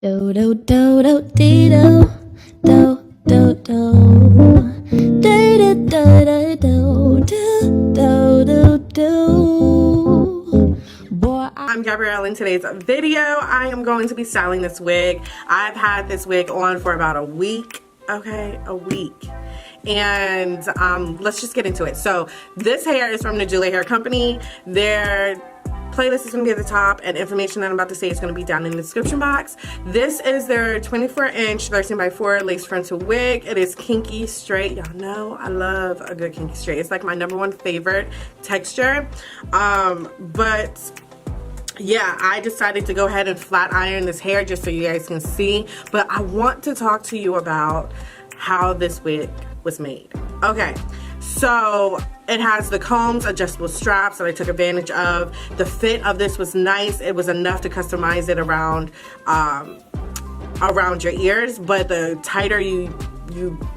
Do do do do dee do do do do do do do do do do do. Boy, I'm Gabrielle. In today's video, I am going to be styling this wig. I've had this wig on for about a week. Okay, a week. And let's just get into it. So this hair is from Nadula Hair Company. Their playlist is going to be at the top, and information that I'm about to say is going to be down in the description box. This is their 24-inch 13x4 lace frontal wig. It is kinky straight. Y'all know I love a good kinky straight. It's like my #1 favorite texture. But yeah, I decided to go ahead and flat iron this hair just so you guys can see. But I want to talk to you about how this wig was made. Okay, so it has the combs, adjustable straps that I took advantage of. The fit of this was nice. It was enough to customize it around your ears, but the tighter you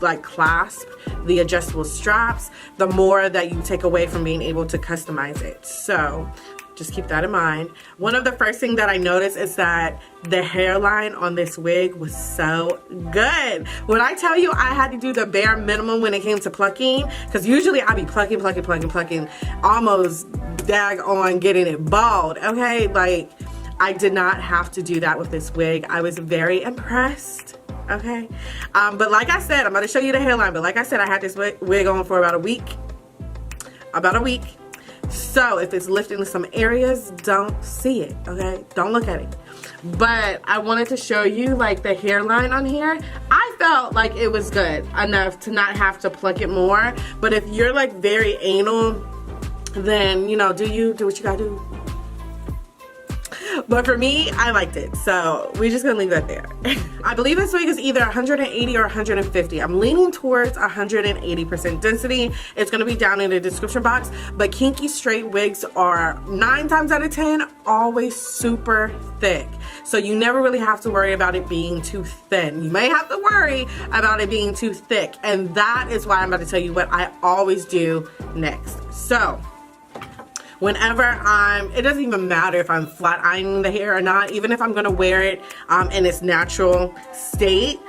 like clasp the adjustable straps, the more that you take away from being able to customize it. So just keep that in mind. One of the first things that I noticed is that the hairline on this wig was so good. When I tell you I had to do the bare minimum when it came to plucking, because usually I be plucking, almost dag on getting it bald, okay? Like, I did not have to do that with this wig. I was very impressed, okay? But like I said, I'm going to show you the hairline, but like I said, I had this wig on for about a week. So if it's lifting in some areas, don't see it, okay? Don't look at it. But I wanted to show you like the hairline on here. I felt like it was good enough to not have to pluck it more. But if you're like very anal, then you know, do what you gotta do. But for me, I liked it, so we're just gonna leave that there. I believe this wig is either 180 or 150. I'm leaning towards 180% density. It's gonna be down in the description box. But kinky straight wigs are 9 times out of 10 always super thick. So you never really have to worry about it being too thin. You may have to worry about it being too thick. And that is why I'm about to tell you what I always do next. So whenever it doesn't even matter if I'm flat ironing the hair or not, even if I'm gonna wear it in its natural state,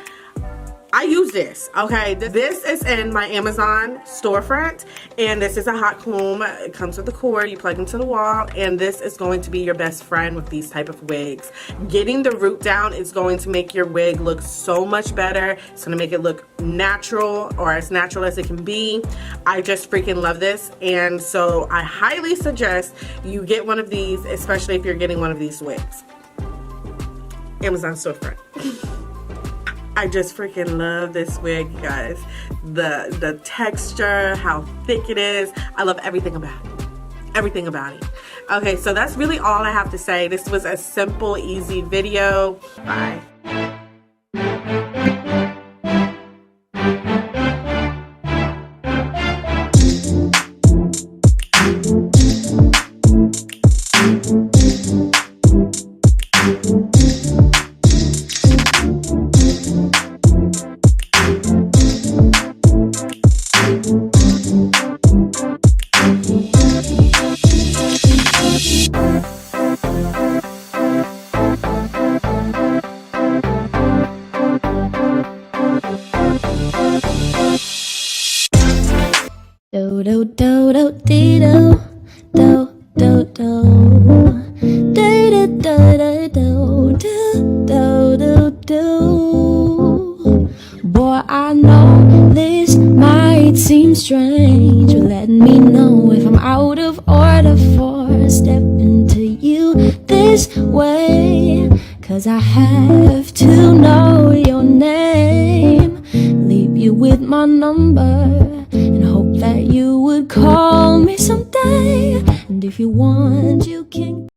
I use this, okay? This is in my Amazon storefront, and this is a hot comb. It comes with a cord, you plug into the wall, and this is going to be your best friend with these type of wigs. Getting the root down is going to make your wig look so much better. It's gonna make it look natural, or as natural as it can be. I just freaking love this, and so I highly suggest you get one of these, especially if you're getting one of these wigs. Amazon storefront. I just freaking love this wig, you guys. The texture, how thick it is. I love everything about it. Everything about it. Okay, so that's really all I have to say. This was a simple, easy video. Bye. do do do do dee do do do do do do do do do do. Boy, I know this might seem strange, but let me know if I'm out of order for stepping to you this way. 'Cause I have to know your name, leave you with my number, and hope that you would call me someday. And if you want, you can